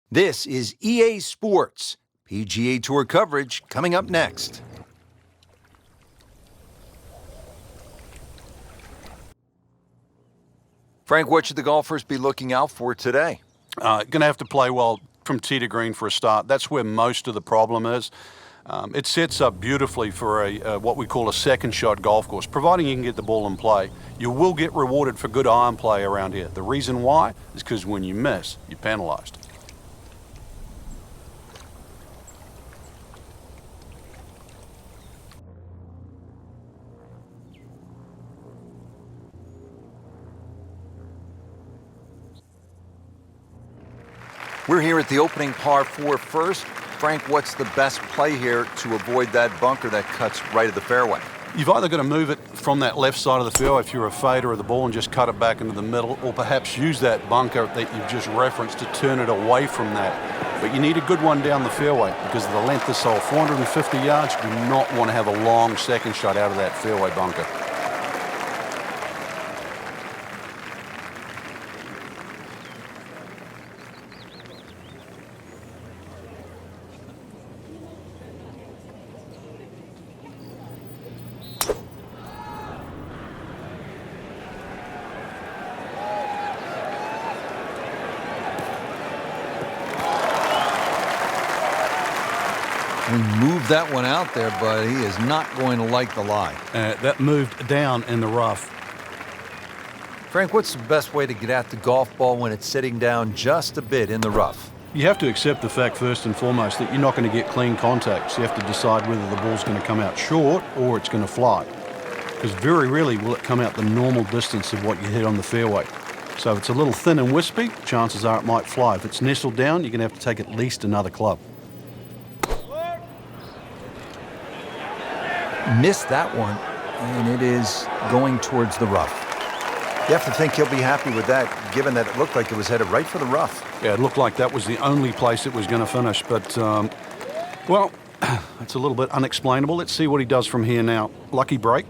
This is EA Sports. PGA Tour coverage coming up next. Frank, what should the golfers be looking out for today? Going to have to play well from tee to green for a start. That's where most of the problem is. It sets up beautifully for a what we call a second shot golf course, providing you can get the ball in play. You will get rewarded for good iron play around here. The reason why is because when you miss, you're penalized. We're here at the opening par 4 first. Frank, what's the best play here to avoid that bunker that cuts right at the fairway? You've either got to move it from that left side of the fairway if you're a fader of the ball and just cut it back into the middle, or perhaps use that bunker that you've just referenced to turn it away from that. But you need a good one down the fairway because of the length of the 450 yards. You do not want to have a long second shot out of that fairway bunker. We moved that one out there, but he is not going to like the lie. That moved down in the rough. Frank, what's the best way to get at the golf ball when it's sitting down just a bit in the rough? You have to accept the fact first and foremost that you're not going to get clean contact. So you have to decide whether the ball's going to come out short or it's going to fly. Because very rarely will it come out the normal distance of what you hit on the fairway. So if it's a little thin and wispy, chances are it might fly. If it's nestled down, you're going to have to take at least another club. Missed that one, and it is going towards the rough. You have to think he'll be happy with that, given that it looked like it was headed right for the rough. Yeah, it looked like that was the only place it was going to finish, but, well, it's a little bit unexplainable. Let's see what he does from here now. Lucky break.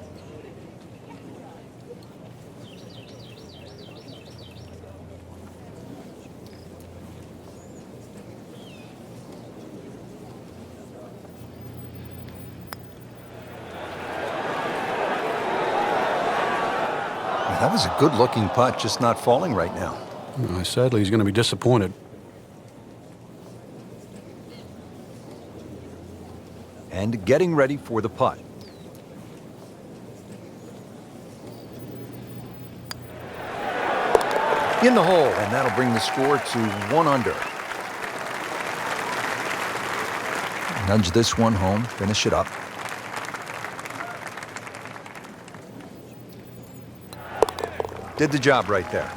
That was a good-looking putt, just not falling right now. Sadly, he's going to be disappointed. And getting ready for the putt. In the hole, and that'll bring the score to 1 under. Nudge this one home, finish it up. Did the job right there.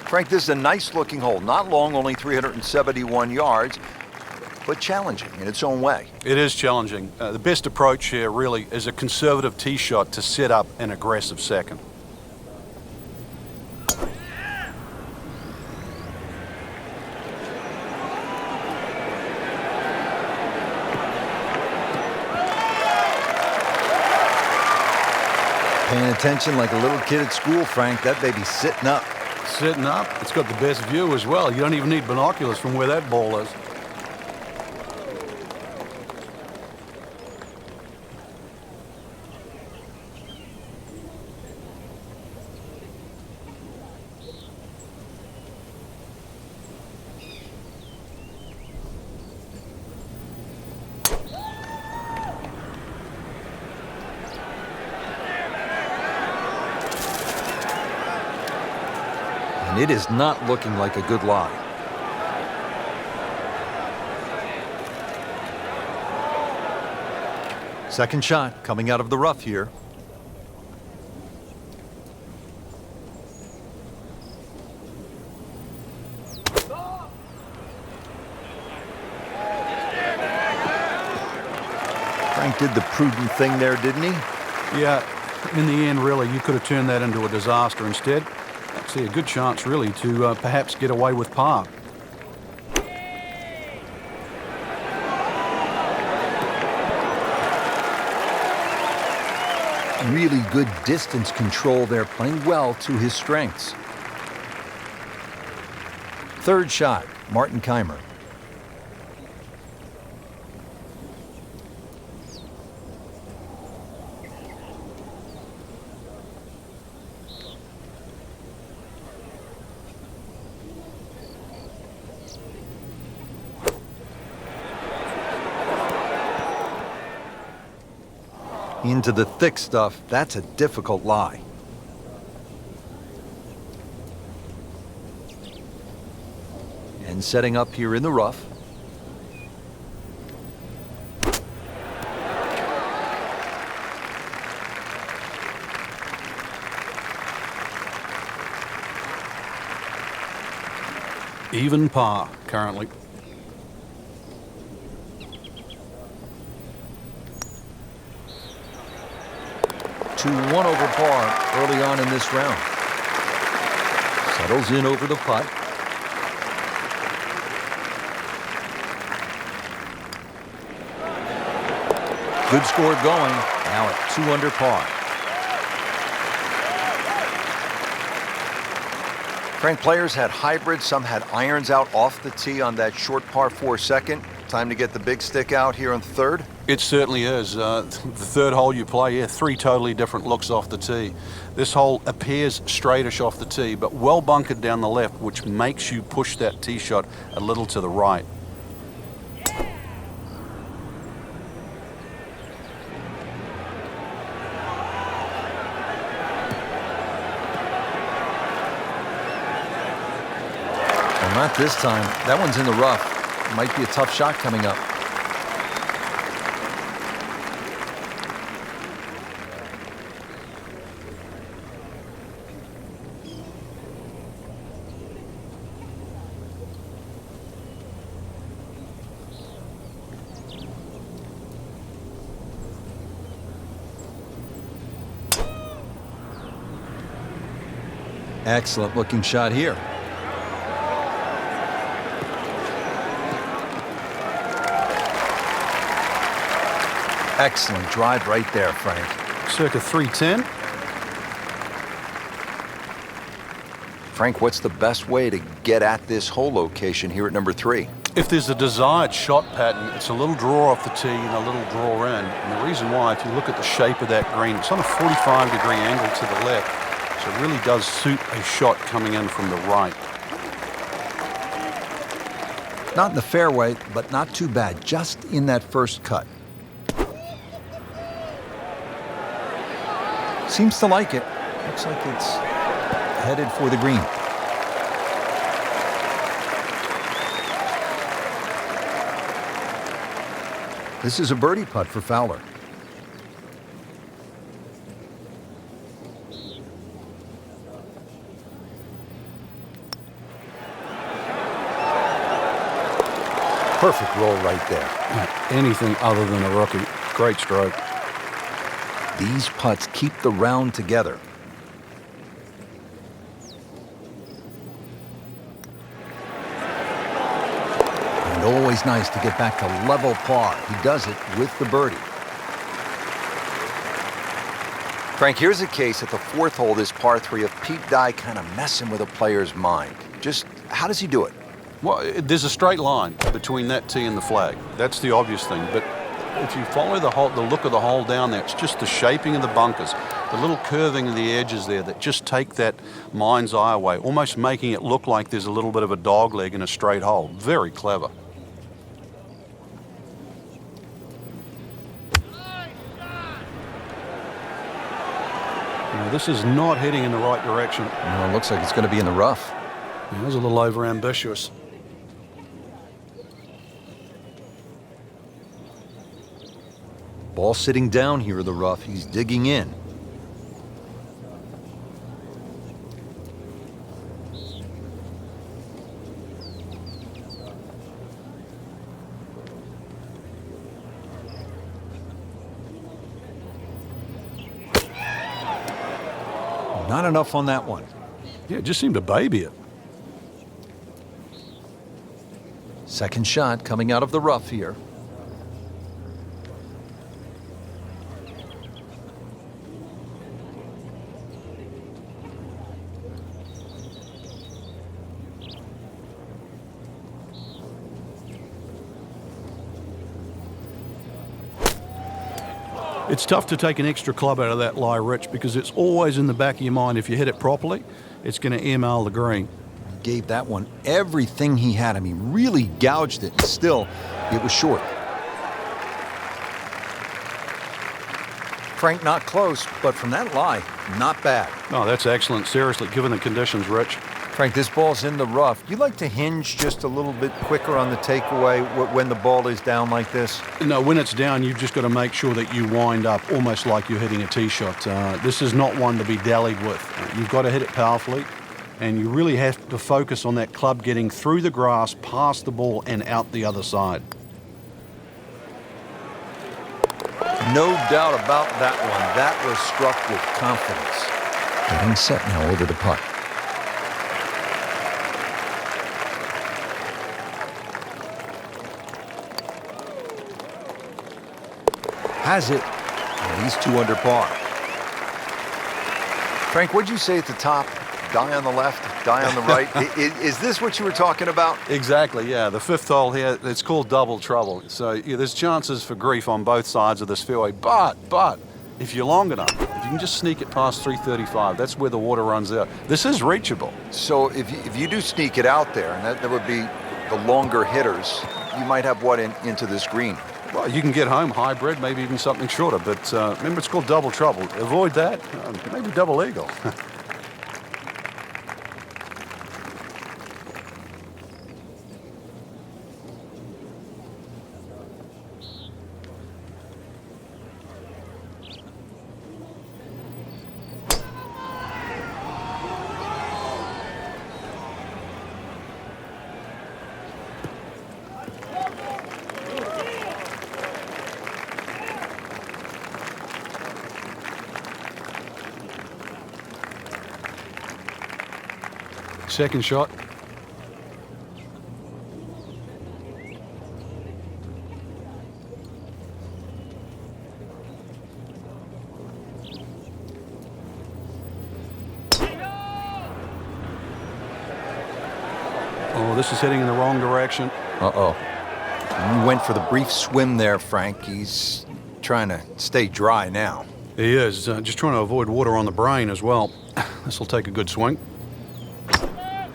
Frank, this is a nice-looking hole. Not long, only 371 yards, but challenging in its own way. It is challenging. The best approach here really is a conservative tee shot to set up an aggressive second. Paying attention like a little kid at school, Frank. That baby's sitting up. Sitting up. It's got the best view as well. You don't even need binoculars from where that ball is. And it is not looking like a good lie. Second shot coming out of the rough here. Frank did the prudent thing there, didn't he? Yeah, in the end, really, you could have turned that into a disaster instead. I see a good chance, really, to perhaps get away with par. Really good distance control there, playing well to his strengths. Third shot, Martin Keimer. Into the thick stuff, that's a difficult lie. And setting up here in the rough. Even par currently. To 1 over par early on in this round. Settles in over the putt. Good score going, now at 2 under par. Frank, players had hybrids, some had irons out off the tee on that short par 4 second. Time to get the big stick out here on the third. It certainly is. The third hole you play, yeah, 3 totally different looks off the tee. This hole appears straightish off the tee, but well bunkered down the left, which makes you push that tee shot a little to the right. Well, not this time. That one's in the rough. Might be a tough shot coming up. Excellent looking shot here. Excellent drive right there, Frank. Circa 310. Frank, what's the best way to get at this hole location here at number 3? If there's a desired shot pattern, it's a little draw off the tee and a little draw in. And the reason why, if you look at the shape of that green, it's on a 45-degree angle to the left. So it really does suit a shot coming in from the right. Not in the fairway, but not too bad. Just in that first cut. Seems to like it. Looks like it's headed for the green. This is a birdie putt for Fowler. Perfect roll right there. Anything other than a rookie. Great stroke. These putts keep the round together. And always nice to get back to level par. He does it with the birdie. Frank, here's a case at the 4th hole, this par 3 of Pete Dye kind of messing with a player's mind. Just how does he do it? Well, there's a straight line between that tee and the flag. That's the obvious thing. But if you follow the look of the hole down there, it's just the shaping of the bunkers, the little curving of the edges there that just take that mind's eye away, almost making it look like there's a little bit of a dog leg in a straight hole. Very clever. Now, this is not heading in the right direction. No, it looks like it's going to be in the rough. Yeah, it was a little over-ambitious. Ball sitting down here in the rough. He's digging in. Not enough on that one. Yeah, it just seemed to baby it. Second shot coming out of the rough here. It's tough to take an extra club out of that lie, Rich, because it's always in the back of your mind. If you hit it properly, it's going to email the green. Gave that one everything he had. I mean, really gouged it, and still, it was short. Frank, not close, but from that lie, not bad. Oh, that's excellent. Seriously, given the conditions, Rich. Frank, this ball's in the rough. You like to hinge just a little bit quicker on the takeaway when the ball is down like this? No, when it's down, you've just got to make sure that you wind up almost like you're hitting a tee shot. This is not one to be dallied with. You've got to hit it powerfully, and you really have to focus on that club getting through the grass, past the ball, and out the other side. No doubt about that one. That was struck with confidence. Getting set now over the putt. Has it, and he's 2 under par. Frank, what'd you say at the top? Die on the left, die on the right. Is this what you were talking about? Exactly, yeah. The fifth hole here, it's called double trouble. So yeah, there's chances for grief on both sides of this fairway. But if you're long enough, if you can just sneak it past 335, that's where the water runs out. This is reachable. So if you do sneak it out there, and that would be the longer hitters, you might have what into this green? Well, you can get home hybrid, maybe even something shorter. But remember, it's called double trouble. Avoid that. Maybe double eagle. Second shot. Oh, this is heading in the wrong direction. Uh-oh. He went for the brief swim there, Frank. He's trying to stay dry now. He is. Just trying to avoid water on the brain as well. This will take a good swing.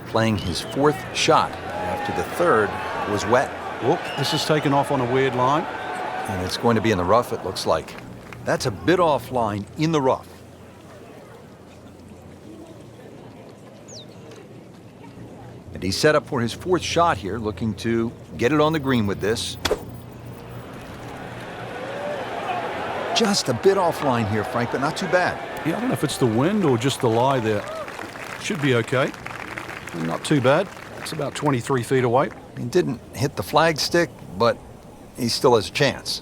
Playing his 4th shot after the 3rd was wet. Whoop, this is taken off on a weird line. And it's going to be in the rough, it looks like. That's a bit offline in the rough. And he's set up for his 4th shot here, looking to get it on the green with this. Just a bit offline here, Frank, but not too bad. Yeah, I don't know if it's the wind or just the lie there. Should be okay. Not too bad. It's about 23 feet away. He didn't hit the flagstick, but he still has a chance.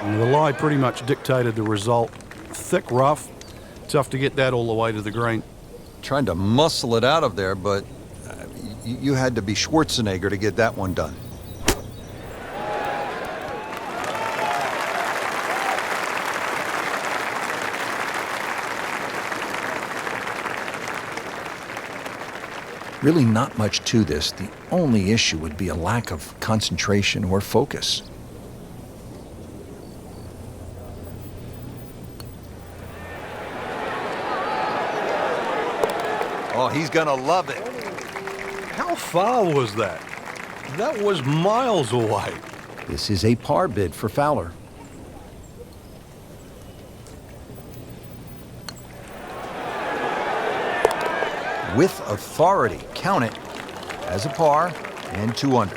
And the lie pretty much dictated the result. Thick rough. Tough to get that all the way to the green. Trying to muscle it out of there, but you had to be Schwarzenegger to get that one done. Really not much to this. The only issue would be a lack of concentration or focus. Oh, he's gonna love it. How far was that? That was miles away. This is a par bid for Fowler. With authority, count it as a par and 2 under.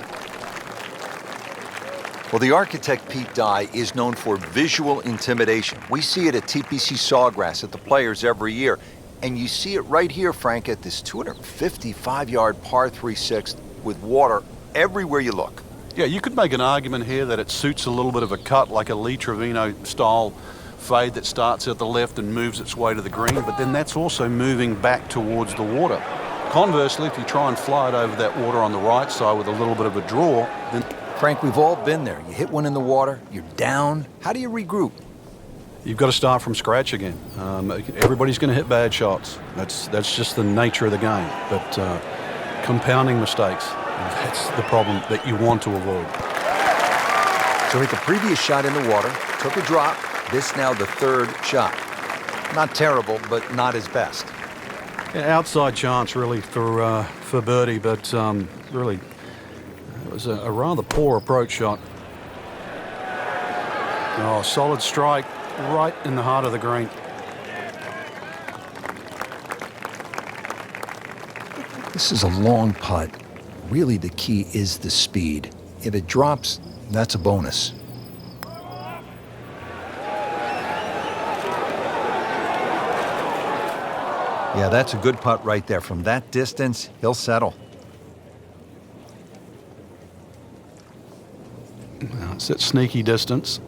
Well, the architect Pete Dye is known for visual intimidation. We see it at TPC Sawgrass at the Players every year. And you see it right here, Frank, at this 255-yard par 3/6 with water everywhere you look. Yeah, you could make an argument here that it suits a little bit of a cut, like a Lee Trevino-style fade that starts at the left and moves its way to the green, but then that's also moving back towards the water. Conversely, if you try and fly it over that water on the right side with a little bit of a draw, then... Frank, we've all been there. You hit one in the water, you're down. How do you regroup? You've got to start from scratch again. Everybody's going to hit bad shots. That's just the nature of the game. But compounding mistakes, that's the problem that you want to avoid. So hit the previous shot in the water, took a drop. This now the third shot. Not terrible, but not his best. Yeah, outside chance really for birdie, but really it was a rather poor approach shot. Oh, solid strike right in the heart of the green. This is a long putt. Really, the key is the speed. If it drops, that's a bonus. Yeah, that's a good putt right there. From that distance, he'll settle. Now, it's at sneaky distance.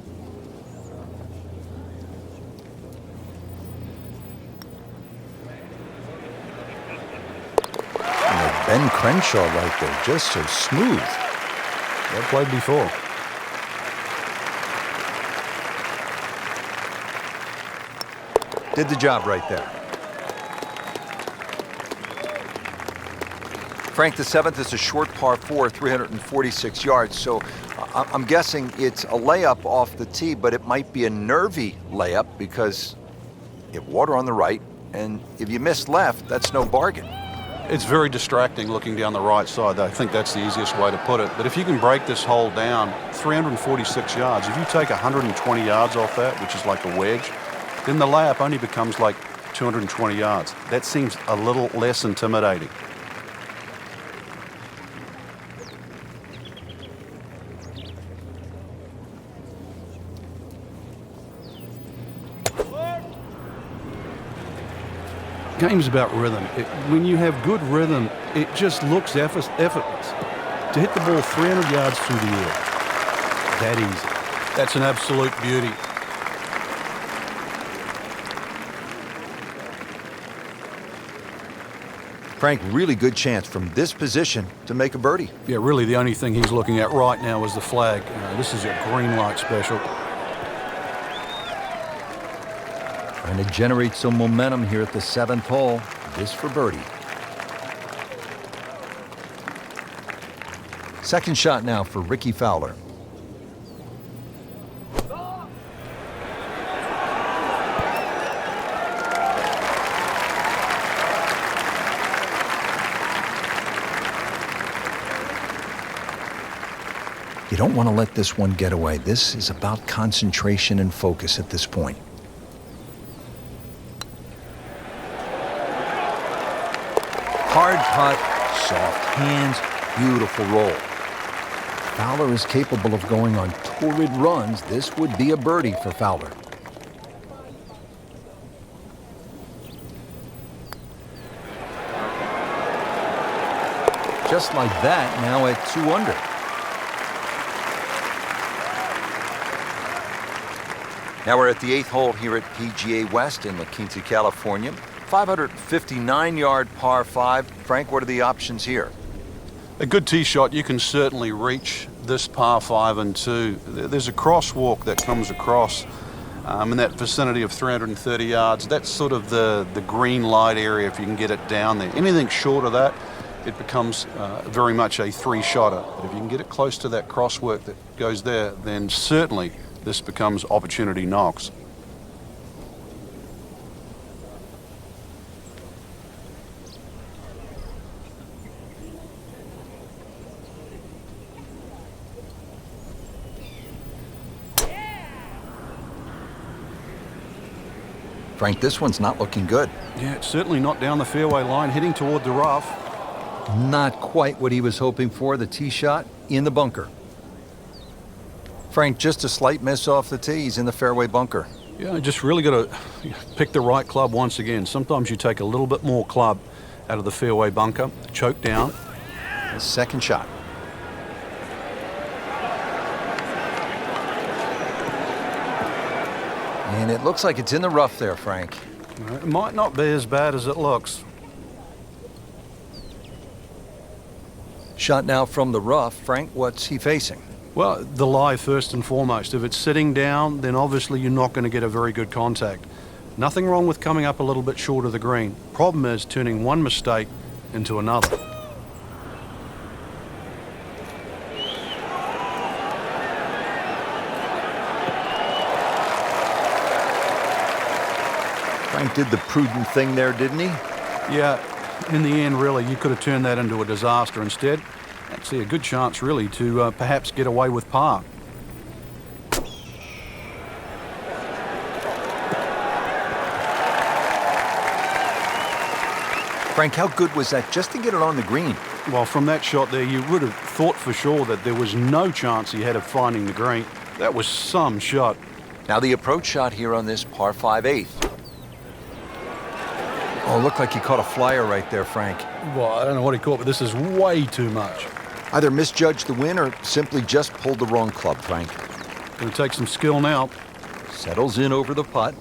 Ben Crenshaw right there, just so smooth. Well played before. Did the job right there. Frank, the seventh is a short par 4, 346 yards, so I'm guessing it's a layup off the tee, but it might be a nervy layup because you have water on the right, and if you miss left, that's no bargain. It's very distracting looking down the right side. I think that's the easiest way to put it. But if you can break this hole down 346 yards, if you take 120 yards off that, which is like a wedge, then the layup only becomes like 220 yards. That seems a little less intimidating. Game's about rhythm. When you have good rhythm, it just looks effortless. To hit the ball 300 yards through the air, that easy. That's an absolute beauty. Frank, really good chance from this position to make a birdie. Yeah, really the only thing he's looking at right now is the flag. This is a green light special. Trying to generate some momentum here at the seventh hole. This for birdie. Second shot now for Ricky Fowler. You don't want to let this one get away. This is about concentration and focus at this point. Hard putt, soft hands, beautiful roll. Fowler is capable of going on torrid runs. This would be a birdie for Fowler. Just like that, now at 2 under. Now we're at the 8th hole here at PGA West in La Quinta, California. 559-yard par 5. Frank, what are the options here? A good tee shot, you can certainly reach this par 5 and 2. There's a crosswalk that comes across in that vicinity of 330 yards. That's sort of the green light area if you can get it down there. Anything short of that, it becomes very much a 3-shotter. But if you can get it close to that crosswalk that goes there, then certainly this becomes opportunity knocks. Frank, this one's not looking good. Yeah, it's certainly not down the fairway line, heading toward the rough. Not quite what he was hoping for. The tee shot in the bunker. Frank, just a slight miss off the tee. He's in the fairway bunker. Yeah, just really got to pick the right club once again. Sometimes you take a little bit more club out of the fairway bunker, choke down. The second shot. And it looks like it's in the rough there, Frank. It might not be as bad as it looks. Shot now from the rough. Frank, what's he facing? Well, the lie first and foremost. If it's sitting down, then obviously you're not going to get a very good contact. Nothing wrong with coming up a little bit short of the green. Problem is turning one mistake into another. Frank did the prudent thing there, didn't he? Yeah, in the end, really, you could have turned that into a disaster instead. Actually, a good chance, really, to perhaps get away with par. Frank, how good was that just to get it on the green? Well, from that shot there, you would have thought for sure that there was no chance he had of finding the green. That was some shot. Now the approach shot here on this par 5/8. Oh, looked like he caught a flyer right there, Frank. Well, I don't know what he caught, but this is way too much. Either misjudged the win or simply just pulled the wrong club, Frank. Gonna take some skill now. Settles in over the putt.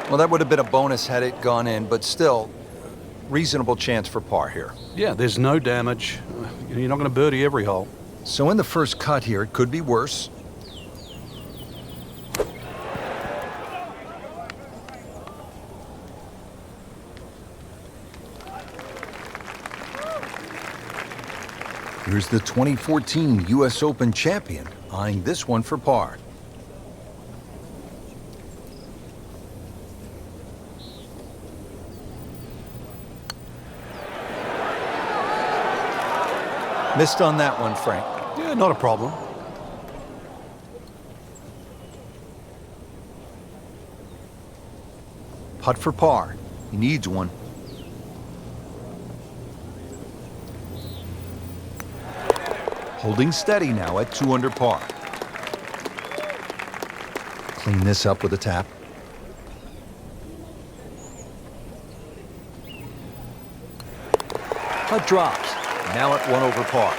Well, that would have been a bonus had it gone in, but still, reasonable chance for par here. Yeah, there's no damage. You're not gonna birdie every hole. So in the first cut here, it could be worse. Here's the 2014 U.S. Open champion, eyeing this one for par. Missed on that one, Frank. Yeah, not a problem. Putt for par. He needs one. Holding steady now at 2 under par. Clean this up with a tap. Putt drops. Now at 1 over par.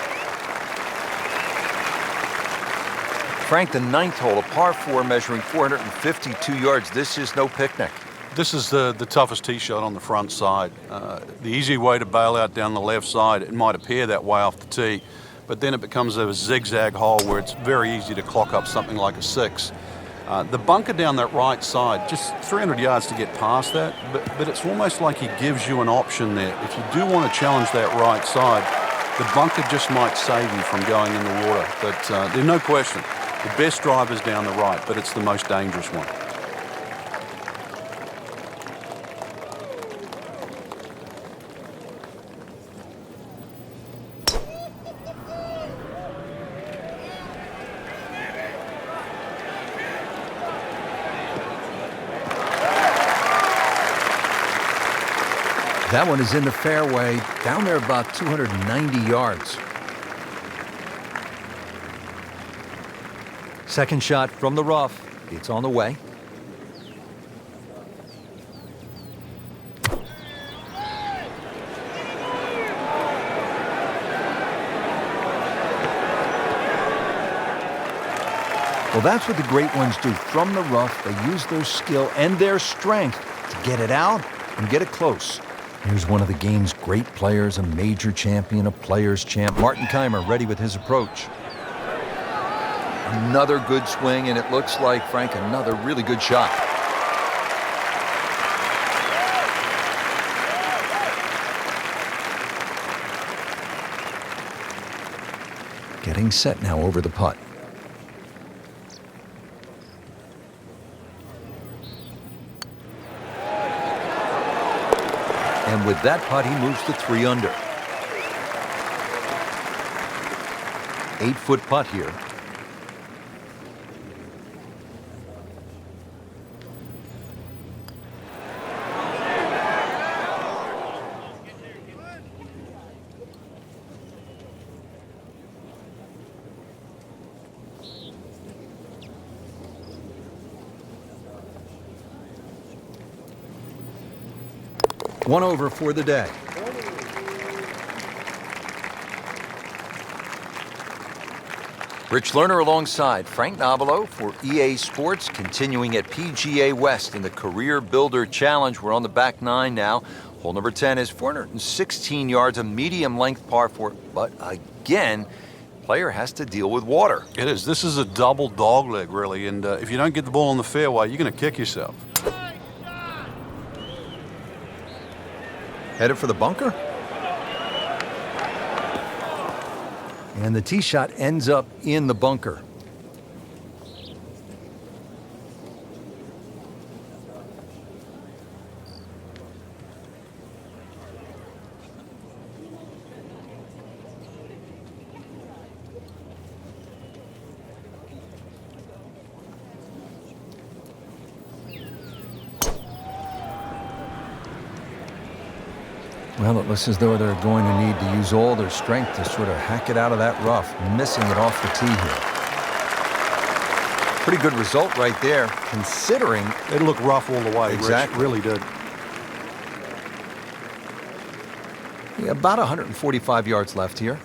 Frank, the 9th hole, a par 4 measuring 452 yards. This is no picnic. This is the toughest tee shot on the front side. The easy way to bail out down the left side, it might appear that way off the tee, but then it becomes a zigzag hole where it's very easy to clock up something like a 6. The bunker down that right side, just 300 yards to get past that, but it's almost like he gives you an option there. If you do want to challenge that right side, the bunker just might save you from going in the water. But there's no question, the best drive is down the right, but it's the most dangerous one. That one is in the fairway, down there about 290 yards. Second shot from the rough. It's on the way. Well, that's what the great ones do. From the rough, they use their skill and their strength to get it out and get it close. Here's one of the game's great players, a major champion, a players' champ. Martin Keimer ready with his approach. Another good swing, and it looks like, Frank, another really good shot. Getting set now over the putt. And with that putt, he moves to 3 under. 8-foot putt here. One over for the day. Rich Lerner alongside Frank Nobilo for EA Sports, continuing at PGA West in the Career Builder Challenge. We're on the back nine now. Hole number 10 is 416 yards, a medium-length par 4. But again, player has to deal with water. It is. This is a double dogleg, really. And if you don't get the ball in the fairway, you're going to kick yourself. Headed for the bunker. And the tee shot ends up in the bunker. Well, it looks as though they're going to need to use all their strength to sort of hack it out of that rough, missing it off the tee here. Pretty good result right there, considering... It looked rough all the way. Exactly. Rich, really did. Yeah, about 145 yards left here.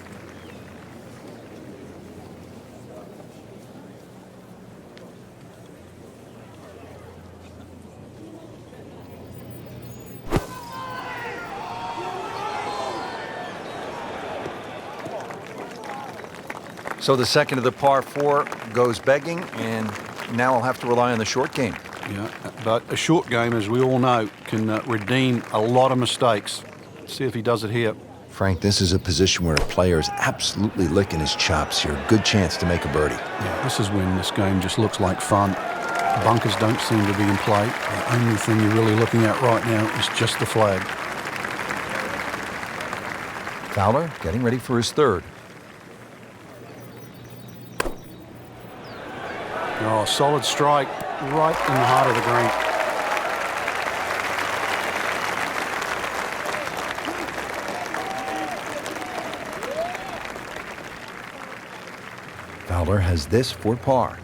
So the second of the par 4 goes begging, and now I'll have to rely on the short game. Yeah, but a short game, as we all know, can redeem a lot of mistakes. See if he does it here. Frank, this is a position where a player is absolutely licking his chops here. Good chance to make a birdie. Yeah, this is when this game just looks like fun. Bunkers don't seem to be in play. The only thing you're really looking at right now is just the flag. Fowler getting ready for his third. Oh, solid strike right in the heart of the green. Fowler has this for par.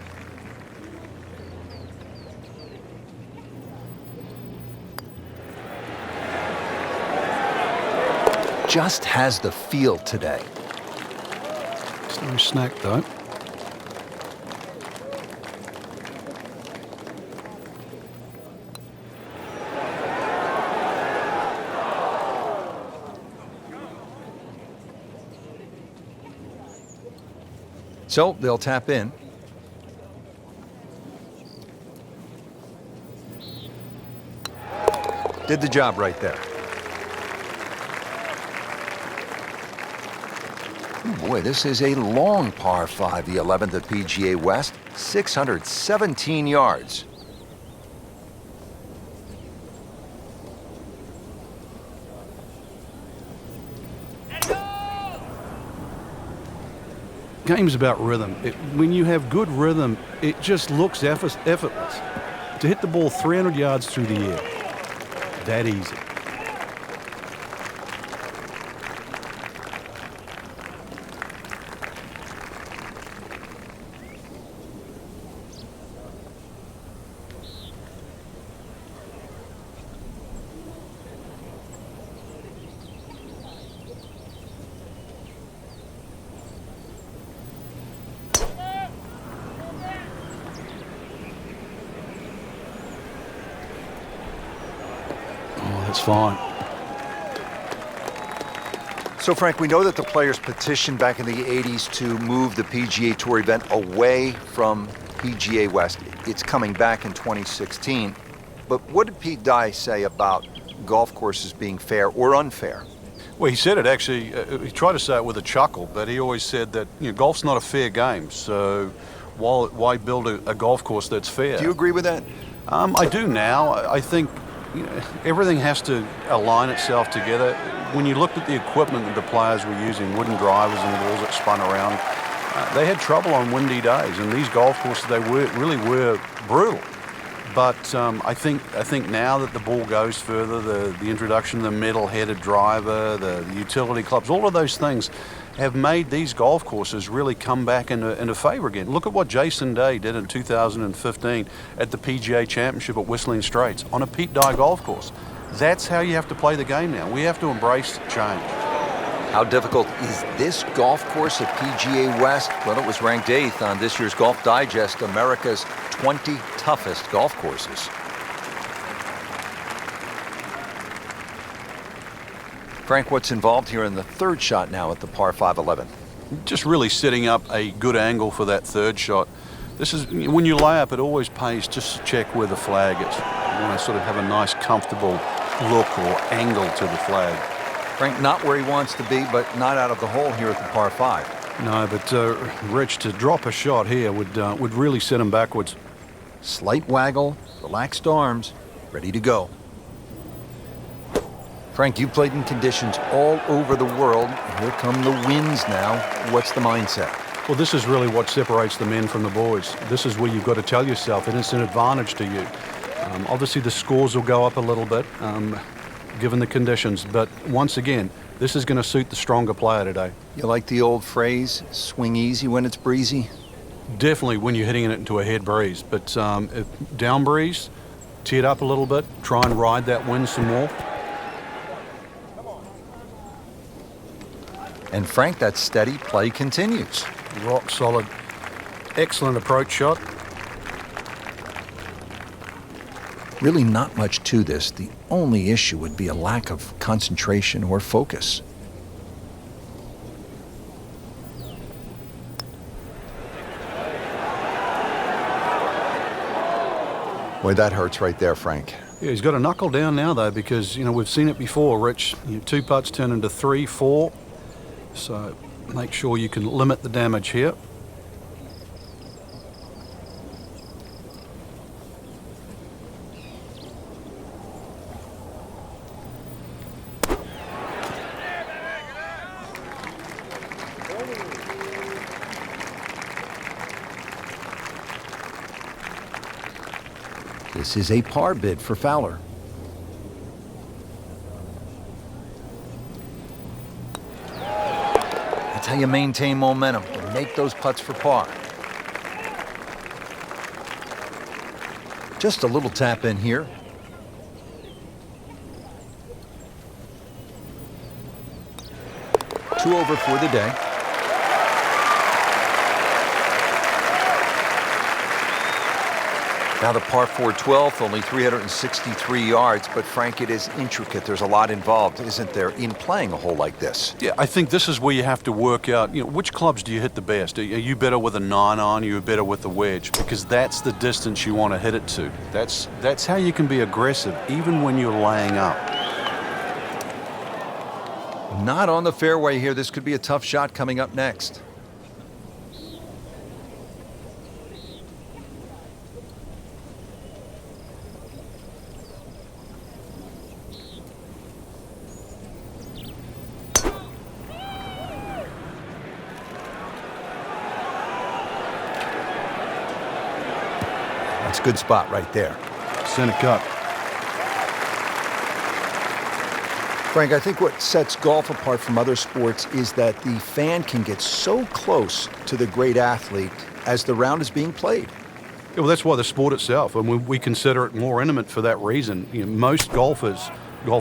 Just has the field today. It's no snack, though. So they'll tap in. Did the job right there. Oh boy, this is a long par 5, the 11th at PGA West, 617 yards. Game's about rhythm. When you have good rhythm, it just looks effortless. To hit the ball 300 yards through the air, that easy. That's fine. So, Frank, we know that the players petitioned back in the 80s to move the PGA Tour event away from PGA West. It's coming back in 2016. But what did Pete Dye say about golf courses being fair or unfair? Well, he said it actually, he tried to say it with a chuckle, but he always said that golf's not a fair game, so why build a golf course that's fair? Do you agree with that? I do now. I think everything has to align itself together. When you looked at the equipment that the players were using, wooden drivers and balls that spun around, they had trouble on windy days, and these golf courses, they really were brutal. But I think now that the ball goes further, the introduction of the metal-headed driver, the utility clubs, all of those things have made these golf courses really come back into favor again. Look at what Jason Day did in 2015 at the PGA Championship at Whistling Straits on a Pete Dye golf course. That's how you have to play the game now. We have to embrace change. How difficult is this golf course at PGA West? Well, it was ranked 8th on this year's Golf Digest, America's 20 toughest golf courses. Frank, what's involved here in the third shot now at the par 5 11? Just really setting up a good angle for that third shot. This is, when you lay up, it always pays just to check where the flag is. You want to sort of have a nice, comfortable look or angle to the flag. Frank, not where he wants to be, but not out of the hole here at the par 5. No, but Rich, to drop a shot here would really set him backwards. Slight waggle, relaxed arms, ready to go. Frank, you played in conditions all over the world. Here come the winds now. What's the mindset? Well, this is really what separates the men from the boys. This is where you've got to tell yourself, and it's an advantage to you. Obviously, the scores will go up a little bit, given the conditions. But once again, this is going to suit the stronger player today. You like the old phrase, swing easy when it's breezy? Definitely when you're hitting it into a head breeze. But if down breeze, tee it up a little bit, try and ride that wind some more. And Frank, that steady play continues. Rock solid. Excellent approach shot. Really not much to this. The only issue would be a lack of concentration or focus. Boy, that hurts right there, Frank. Yeah, he's got to knuckle down now, though, because, we've seen it before, Rich. 2 putts turn into 3, 4. So make sure you can limit the damage here. This is a par bid for Fowler. That's how you maintain momentum and make those putts for par. Just a little tap in here. Two over for the day. Now the par 4 12th, only 363 yards, but Frank, it is intricate. There's a lot involved, isn't there, in playing a hole like this? Yeah, I think this is where you have to work out, which clubs do you hit the best? Are you better with a 9-iron, are you better with the wedge? Because that's the distance you want to hit it to. That's how you can be aggressive, even when you're laying up. Not on the fairway here. This could be a tough shot coming up next. That's a good spot right there. Center cut. Frank, I think what sets golf apart from other sports is that the fan can get so close to the great athlete as the round is being played. Yeah, well, that's why the sport itself, and we consider it more intimate for that reason. Most golf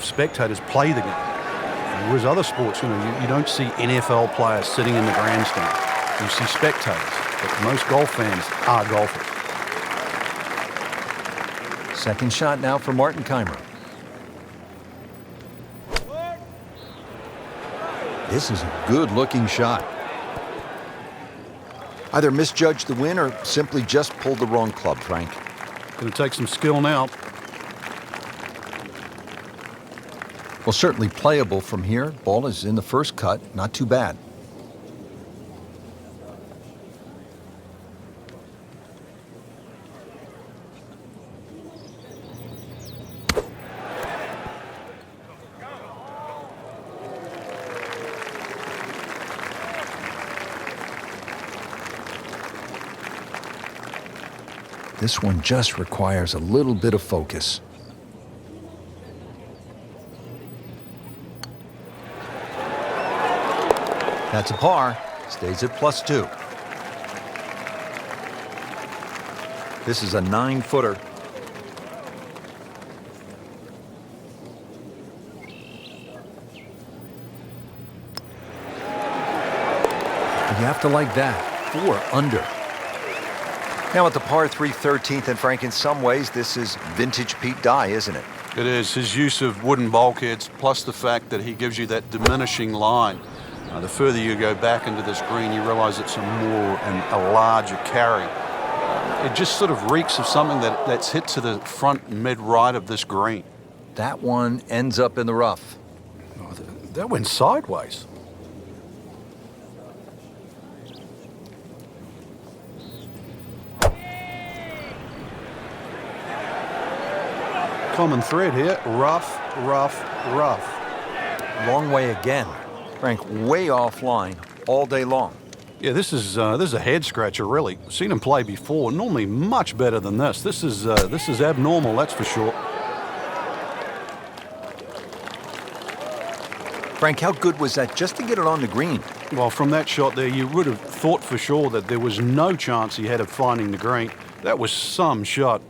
spectators play the game. Whereas other sports, you don't see NFL players sitting in the grandstand. You see spectators, but most golf fans are golfers. Second shot now for Martin Keimer. This is a good-looking shot. Either misjudged the win or simply just pulled the wrong club, Frank. Going to take some skill now. Well, certainly playable from here. Ball is in the first cut. Not too bad. This one just requires a little bit of focus. That's a par. Stays at +2. This is a 9-footer. You have to like that. 4 under. Now at the par 3 13th, and Frank, in some ways, this is vintage Pete Dye, isn't it? It is. His use of wooden bulkheads, plus the fact that he gives you that diminishing line. The further you go back into this green, you realize it's a more and a larger carry. It just sort of reeks of something that's hit to the front mid-right of this green. That one ends up in the rough. Oh, that went sideways. Common thread here, rough, rough, rough. Long way again. Frank, way offline all day long. Yeah, this is a head scratcher, really. Seen him play before. Normally much better than this. This is abnormal, that's for sure. Frank, how good was that just to get it on the green? Well, from that shot there, you would have thought for sure that there was no chance he had of finding the green. That was some shot.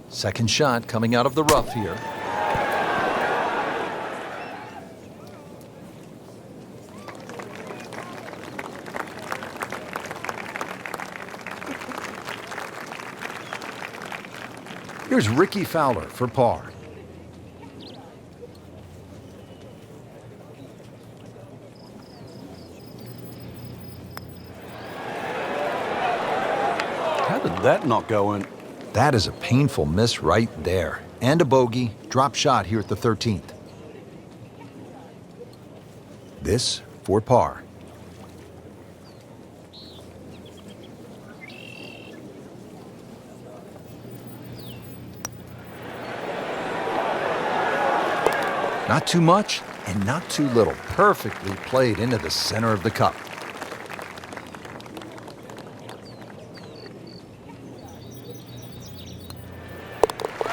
Second shot coming out of the rough here. Here's Ricky Fowler for par. How did that not go in? That is a painful miss right there. And a bogey. Drop shot here at the 13th. This for par. Not too much and not too little. Perfectly played into the center of the cup.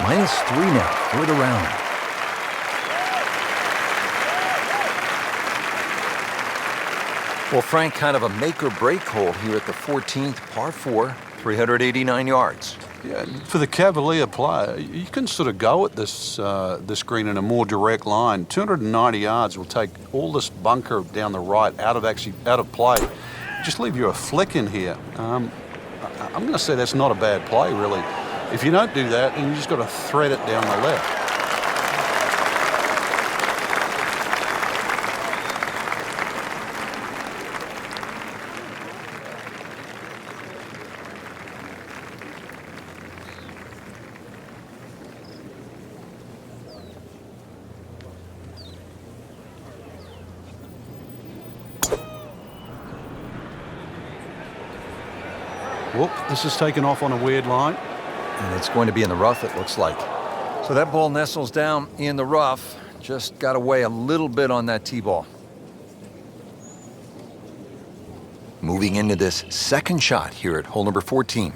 -3 now for the round. Well, Frank, kind of a make or break hole here at the 14th, par 4, 389 yards. Yeah, for the Cavalier player, you can sort of go at this green in a more direct line. 290 yards will take all this bunker down the right out of play. Just leave you a flick in here. I'm going to say that's not a bad play, really. If you don't do that, then you just got to thread it down the left. Whoop, this is taken off on a weird line. And it's going to be in the rough, it looks like. So that ball nestles down in the rough. Just got away a little bit on that tee ball. Moving into this second shot here at hole number 14.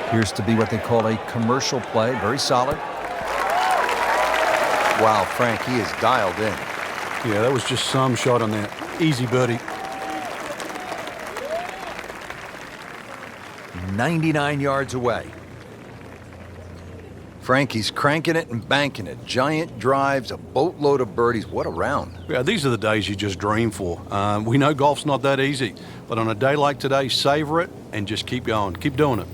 Appears to be what they call a commercial play. Very solid. Wow, Frank, he is dialed in. Yeah, that was just some shot on that. Easy birdie. 99 yards away. Frankie's cranking it and banking it. Giant drives, a boatload of birdies. What a round. Yeah, these are the days you just dream for. We know golf's not that easy, but on a day like today, savor it and just keep going. Keep doing it.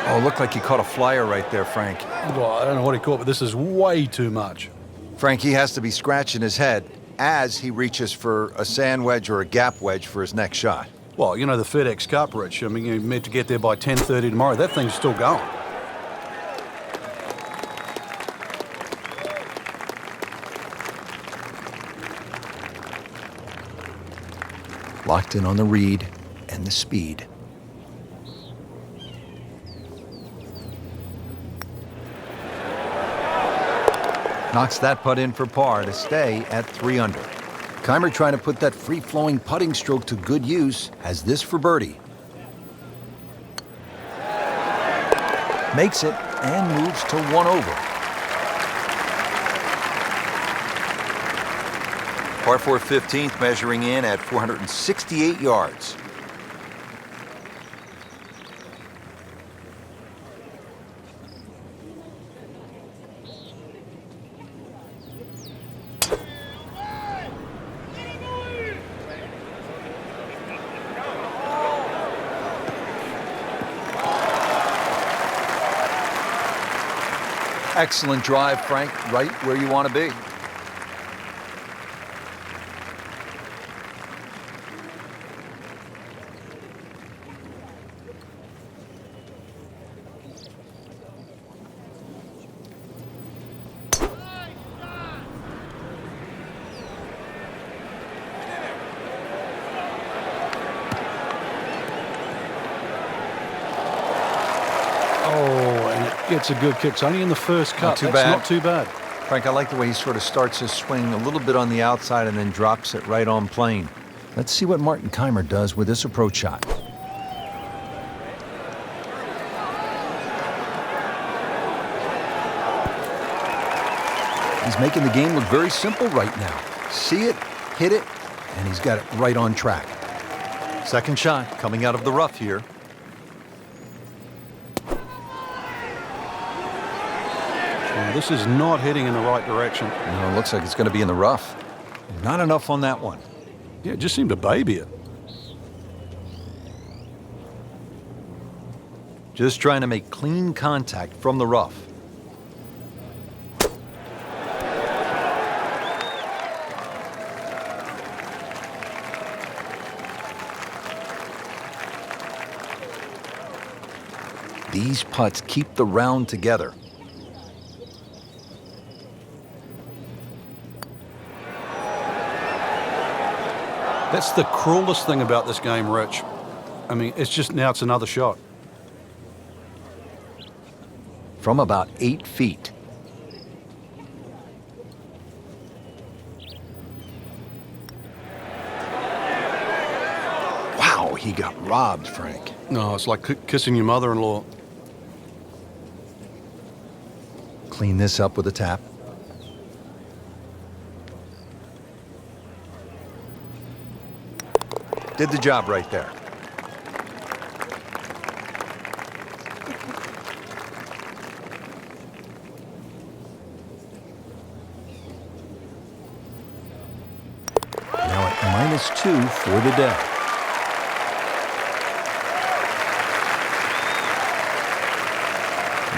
Oh, looked like he caught a flyer right there, Frank. Well, I don't know what he caught, but this is way too much. Frank, he has to be scratching his head as he reaches for a sand wedge or a gap wedge for his next shot. Well, you know the FedEx Cup, Rich. I mean, you're meant to get there by 10:30 tomorrow. That thing's still going. Locked in on the read and the speed. Knocks that putt in for par to stay at 3 under. Keimer trying to put that free-flowing putting stroke to good use, has this for birdie. Makes it and moves to 1 over. Par 4 15th, measuring in at 468 yards. Excellent drive, Frank. Right where you want to be. Gets a good kick. It's only in the first cut. Not too That's bad. not too bad. Frank, I like the way he sort of starts his swing a little bit on the outside and then drops it right on plane. Let's see what Martin Keimer does with this approach shot. He's making the game look very simple right now. See it, hit it, and he's got it right on track. Second shot coming out of the rough here. This is not heading in the right direction. No, it looks like it's going to be in the rough. Not enough on that one. Yeah, it just seemed to baby it. Just trying to make clean contact from the rough. These putts keep the round together. That's the cruelest thing about this game, Rich. I mean, it's another shot. From about 8 feet. Wow, he got robbed, Frank. No, it's like kissing your mother-in-law. Clean this up with a tap. Did the job right there. Now at -2 for the day.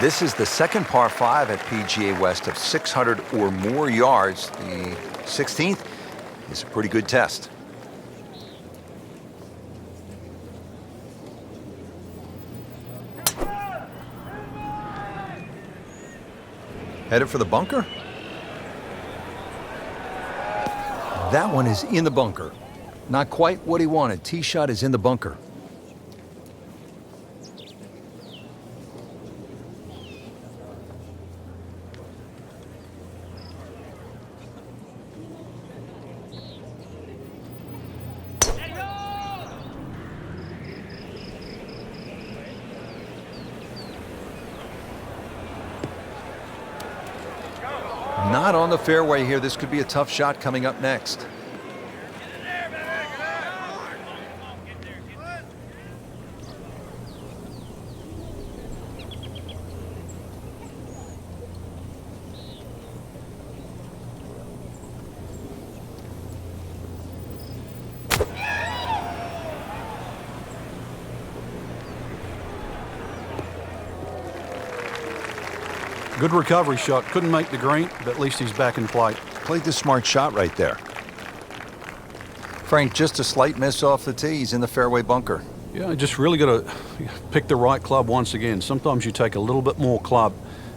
This is the second par 5 at PGA West of 600 or more yards. The 16th is a pretty good test. Headed for the bunker? That one is in the bunker. Not quite what he wanted. Tee shot is in the bunker. Not on the fairway here. This could be a tough shot coming up next. Good recovery shot. Couldn't make the green, but at least he's back in play. Played the smart shot right there. Frank, just a slight miss off the tee. He's in the fairway bunker. Yeah, you just really got to pick the right club once again. Sometimes you take a little bit more club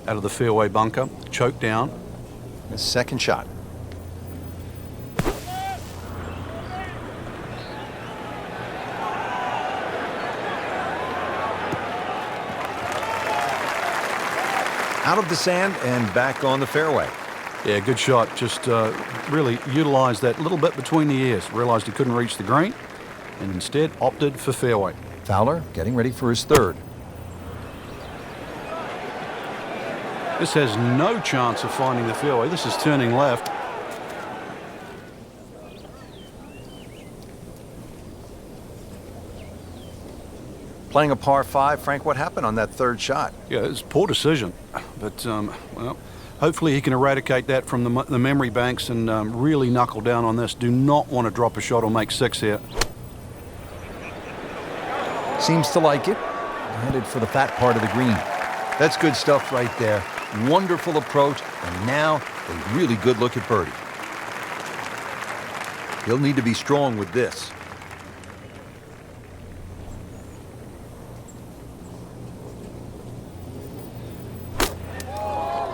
out of the fairway bunker, choke down. His second shot. Out of the sand and back on the fairway. Yeah, good shot. Just really utilized that little bit between the ears. Realized he couldn't reach the green and instead opted for fairway. Fowler getting ready for his third. This has no chance of finding the fairway. This is turning left. Playing a par 5, Frank, what happened on that third shot? Yeah, it's a poor decision. But, well, hopefully he can eradicate that from the memory banks and really knuckle down on this. Do not want to drop a shot or make 6 here. Seems to like it. Headed for the fat part of the green. That's good stuff right there. Wonderful approach, and now a really good look at birdie. He'll need to be strong with this.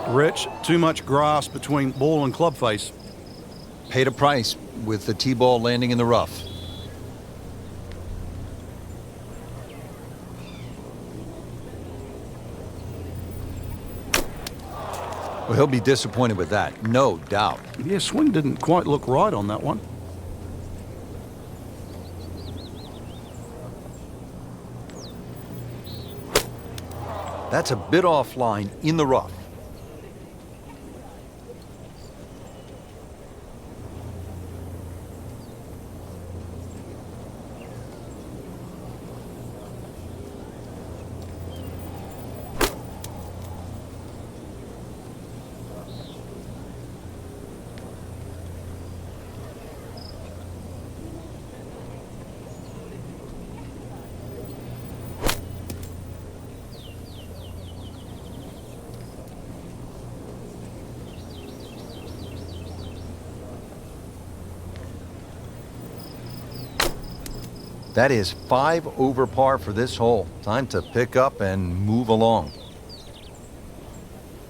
Rich, too much grass between ball and club face. Paid a price with the tee ball landing in the rough. Well, he'll be disappointed with that, no doubt. Yeah, swing didn't quite look right on that one. That's a bit offline in the rough. That is 5 over par for this hole. Time to pick up and move along.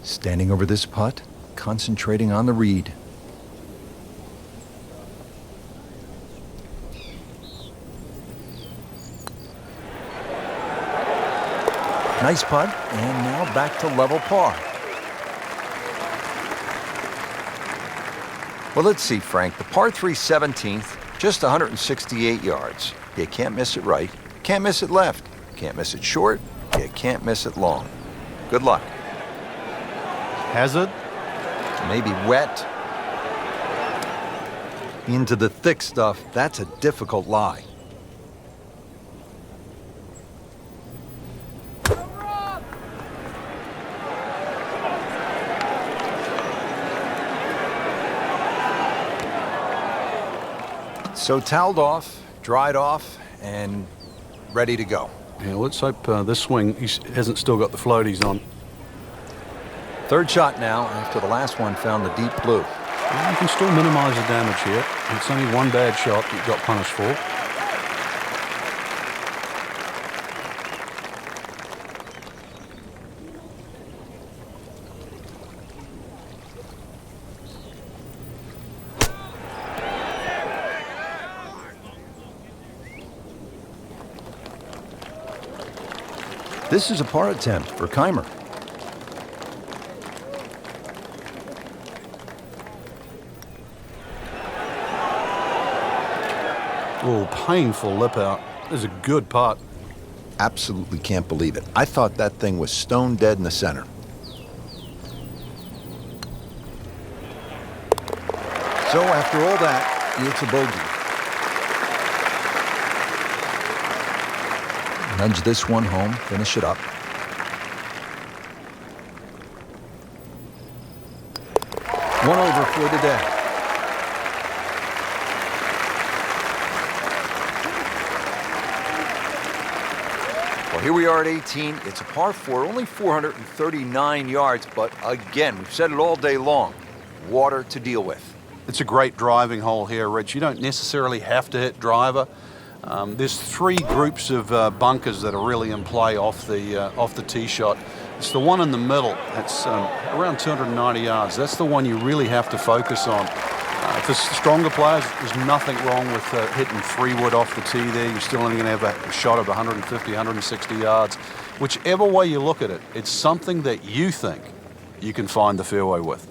Standing over this putt, concentrating on the read. Nice putt, and now back to level par. Well, let's see, Frank. The par 3 17th, just 168 yards. You can't miss it right, can't miss it left, can't miss it short, you can't miss it long. Good luck. Hazard. Maybe wet. Into the thick stuff, that's a difficult lie. So toweled off, dried off, and ready to go. Yeah, let's hope this swing he hasn't still got the floaties on. Third shot now after the last one found the deep blue. Well, you can still minimize the damage here. It's only one bad shot that you got punished for. This is a par attempt for Keimer. Oh, painful lip out. This is a good putt. Absolutely can't believe it. I thought that thing was stone dead in the center. So after all that, it's a bogey. Nudge this one home, finish it up. One over for the day. Well, here we are at 18. It's a par 4, only 439 yards, but again, we've said it all day long, water to deal with. It's a great driving hole here, Rich. You don't necessarily have to hit driver. There's 3 groups of bunkers that are really in play off the tee shot. It's the one in the middle. It's around 290 yards. That's the one you really have to focus on. For stronger players, there's nothing wrong with hitting 3-wood off the tee there. You're still only going to have a shot of 150, 160 yards. Whichever way you look at it, it's something that you think you can find the fairway with.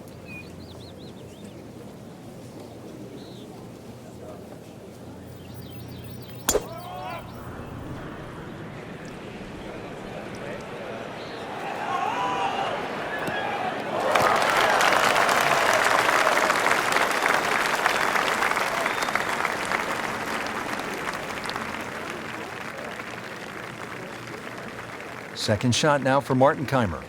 Second shot now for Martin Keimer.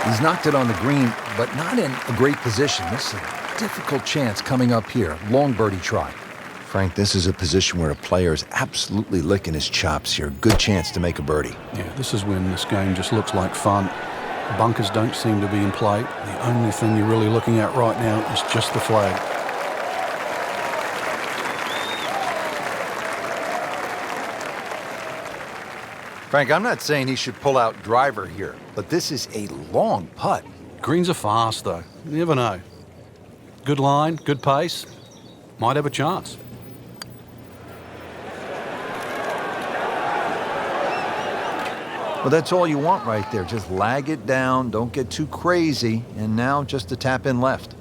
He's knocked it on the green, but not in a great position. This is a difficult chance coming up here. Long birdie try. Frank, this is a position where a player is absolutely licking his chops here. Good chance to make a birdie. Yeah, this is when this game just looks like fun. Bunkers don't seem to be in play. The only thing you're really looking at right now is just the flag. Frank, I'm not saying he should pull out driver here, but this is a long putt. Greens are fast, though. You never know. Good line, good pace. Might have a chance. Well, that's all you want right there. Just lag it down, don't get too crazy, and now just a tap in left.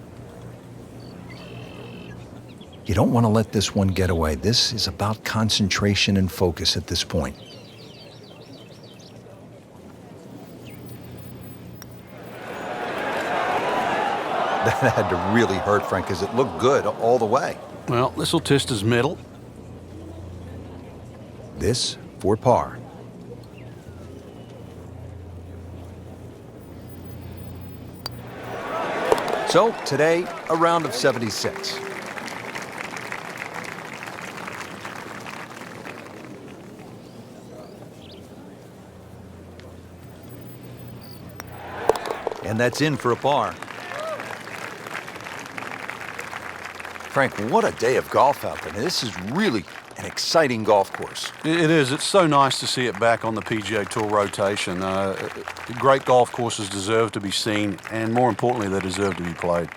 You don't want to let this one get away. This is about concentration and focus at this point. That had to really hurt, Frank, because it looked good all the way. Well, this will test his mettle. This for par. So, today, a round of 76. And that's in for a par. Frank, what a day of golf out there. This is really an exciting golf course. It is. It's so nice to see it back on the PGA Tour rotation. Great golf courses deserve to be seen, and more importantly, they deserve to be played.